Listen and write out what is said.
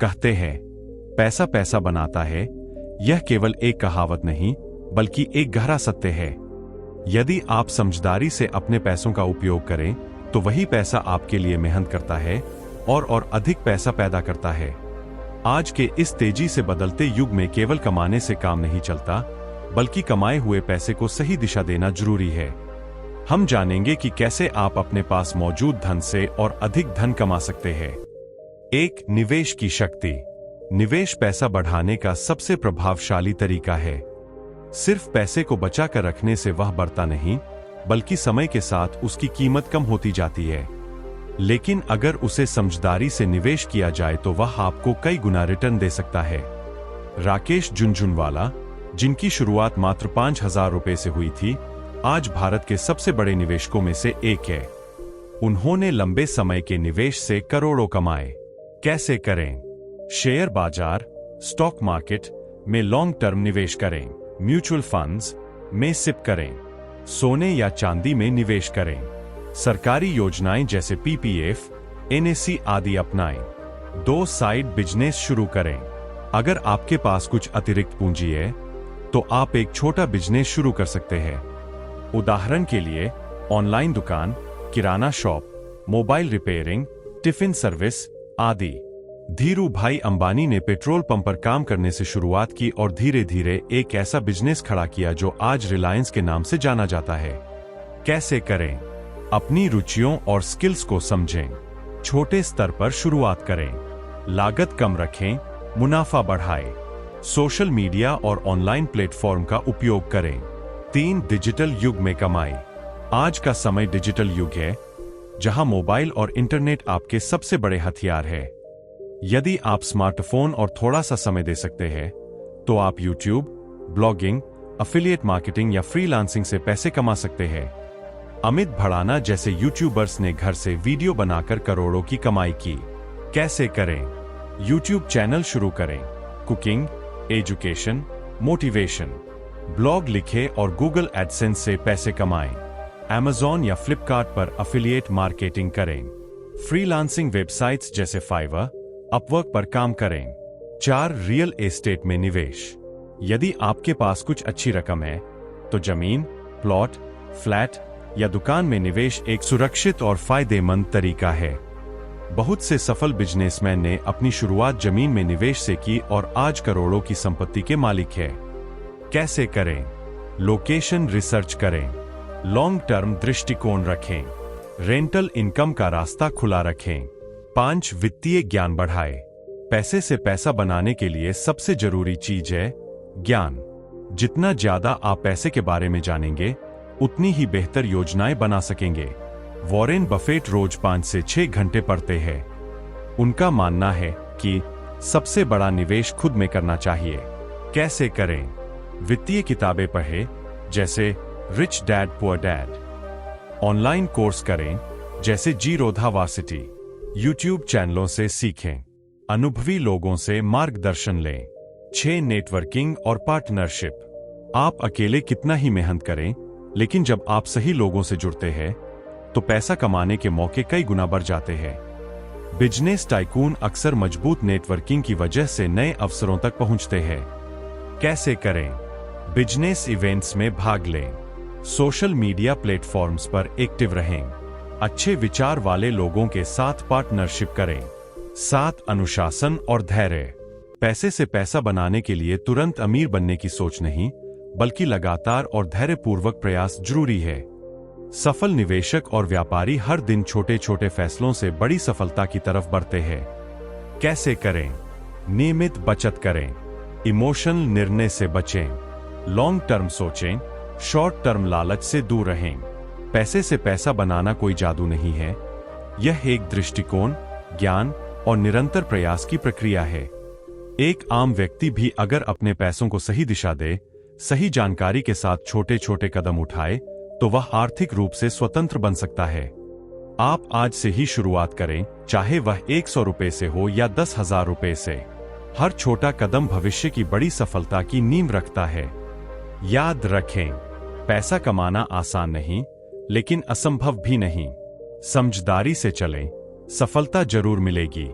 कहते हैं, पैसा पैसा बनाता है। यह केवल एक कहावत नहीं, बल्कि एक गहरा सत्य है। यदि आप समझदारी से अपने पैसों का उपयोग करें, तो वही पैसा आपके लिए मेहनत करता है और अधिक पैसा पैदा करता है। आज के इस तेजी से बदलते युग में केवल कमाने से काम नहीं चलता, बल्कि कमाए हुए पैसे को सही दिशा देना जरूरी है। हम जानेंगे कि कैसे आप अपने पास मौजूद धन से और अधिक धन कमा सकते हैं। एक, निवेश की शक्ति। निवेश पैसा बढ़ाने का सबसे प्रभावशाली तरीका है। सिर्फ पैसे को बचा कर रखने से वह बढ़ता नहीं, बल्कि समय के साथ उसकी कीमत कम होती जाती है। लेकिन अगर उसे समझदारी से निवेश किया जाए तो वह आपको कई गुना रिटर्न दे सकता है। राकेश झुनझुनवाला, जिनकी शुरुआत मात्र 5,000 रुपए से हुई थी, आज भारत के सबसे बड़े निवेशकों में से एक है। उन्होंने लंबे समय के निवेश से करोड़ों कमाए। कैसे करें? शेयर बाजार, स्टॉक मार्केट में लॉन्ग टर्म निवेश करें। म्यूचुअल फंड्स में सिप करें। सोने या चांदी में निवेश करें। सरकारी योजनाएं जैसे पीपीएफ, एनएससी आदि अपनाएं। 2, साइड बिजनेस शुरू करें। अगर आपके पास कुछ अतिरिक्त पूंजी है, तो आप एक छोटा बिजनेस शुरू कर सकते हैं। उदाहरण के लिए ऑनलाइन दुकान, kirana shop, mobile repairing, tiffin service आदि। धीरू भाई अंबानी ने पेट्रोल पंप पर काम करने से शुरुआत की और धीरे धीरे एक ऐसा बिजनेस खड़ा किया जो आज रिलायंस के नाम से जाना जाता है। कैसे करें? अपनी रुचियों और स्किल्स को समझें। छोटे स्तर पर शुरुआत करें। लागत कम रखें, मुनाफा बढ़ाएं। सोशल मीडिया और ऑनलाइन प्लेटफॉर्म का उपयोग करें। 3, डिजिटल युग में कमाई। आज का समय डिजिटल युग है, जहां मोबाइल और इंटरनेट आपके सबसे बड़े हथियार है। यदि आप स्मार्टफोन और थोड़ा सा समय दे सकते हैं, तो आप यूट्यूब, ब्लॉगिंग, एफिलिएट मार्केटिंग या फ्रीलांसिंग से पैसे कमा सकते हैं। अमित भड़ाना जैसे यूट्यूबर्स ने घर से वीडियो बनाकर करोड़ों की कमाई की। कैसे करें? यूट्यूब चैनल शुरू करें। कुकिंग, एजुकेशन, मोटिवेशन, ब्लॉग लिखें और गूगल एडसेंस से पैसे कमाएं। Amazon या फ्लिपकार्ट पर एफिलिएट मार्केटिंग करें। फ्रीलांसिंग वेबसाइट्स जैसे फाइवर, अपवर्क पर काम करें। 4, रियल एस्टेट में निवेश। यदि आपके पास कुछ अच्छी रकम है, तो जमीन, प्लॉट, फ्लैट या दुकान में निवेश एक सुरक्षित और फायदेमंद तरीका है। बहुत से सफल बिजनेसमैन ने अपनी शुरुआत जमीन में निवेश से की और आज करोड़ों की संपत्ति के मालिक है। कैसे करें? लोकेशन रिसर्च करें। लॉन्ग टर्म दृष्टिकोण रखें। रेंटल इनकम का रास्ता खुला रखें। 5, वित्तीय ज्ञान बढ़ाएं। पैसे से पैसा बनाने के लिए सबसे जरूरी चीज है ज्ञान। जितना ज्यादा आप पैसे के बारे में जानेंगे, उतनी ही बेहतर योजनाएं बना सकेंगे। वॉरेन बफेट रोज 5 से 6 घंटे पढ़ते हैं। उनका मानना है कि सबसे बड़ा निवेश खुद में करना चाहिए। कैसे करें? वित्तीय किताबें पढ़ें, जैसे rich dad poor dad. Online course करें, जैसे जीरोधा वार्सिटी। यूट्यूब चैनलों से सीखें। अनुभवी लोगों से मार्गदर्शन लें। 6, नेटवर्किंग और पार्टनरशिप। आप अकेले कितना ही मेहनत करें, लेकिन जब आप सही लोगों से जुड़ते हैं, तो पैसा कमाने के मौके कई गुना बढ़ जाते हैं। बिजनेस टाइकून अक्सर मजबूत नेटवर्किंग की वजह से नए अवसरों तक पहुंचते हैं। कैसे करें? बिजनेस इवेंट्स में भाग लें। सोशल मीडिया प्लेटफॉर्म्स पर एक्टिव रहें। अच्छे विचार वाले लोगों के साथ पार्टनरशिप करें। 7, अनुशासन और धैर्य। पैसे से पैसा बनाने के लिए तुरंत अमीर बनने की सोच नहीं, बल्कि लगातार और धैर्यपूर्वक प्रयास जरूरी है। सफल निवेशक और व्यापारी हर दिन छोटे छोटे फैसलों से बड़ी सफलता की तरफ बढ़ते हैं। कैसे करें? नियमित बचत करें। इमोशनल निर्णय से बचें। लॉन्ग टर्म सोचें, शॉर्ट टर्म लालच से दूर रहें। पैसे से पैसा बनाना कोई जादू नहीं है, यह एक दृष्टिकोण, ज्ञान और निरंतर प्रयास की प्रक्रिया है। एक आम व्यक्ति भी अगर अपने पैसों को सही दिशा दे, सही जानकारी के साथ छोटे छोटे कदम उठाए, तो वह आर्थिक रूप से स्वतंत्र बन सकता है। आप आज से ही शुरुआत करें, चाहे वह 100 रुपए से हो या 10,000 रुपए से। हर छोटा कदम भविष्य की बड़ी सफलता की नींव रखता है। याद रखें, पैसा कमाना आसान नहीं, लेकिन असंभव भी नहीं। समझदारी से चलें, सफलता जरूर मिलेगी।